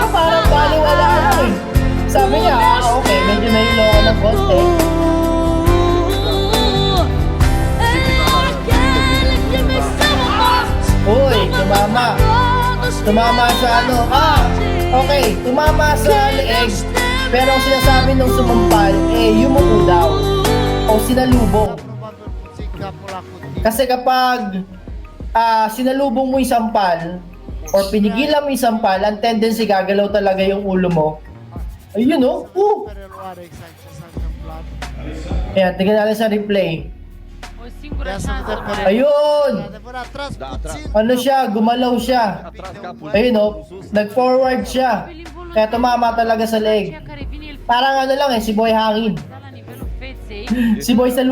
parang baliwala lang eh. Sabi niya, okay, medyo nahilo ko ng konti. Uy, tumama. Tumama sa ano, okay, tumama sa leeg. Pero ang sinasabi nung sumampal, yumuko daw. O sinalubong. Kasi kapag sinalubong mo yung sampal, or pinigilan mo yung sampal, ang tendency gagalaw talaga yung ulo mo. Ayun o. Ayan, tingnan natin sa replay. Ayun! Ano siya? Gumalaw siya. Ayun o. Nag-forward siya. Kaya tumama talaga sa leg. Parang ano lang si Boy Hangin. Si Boy sa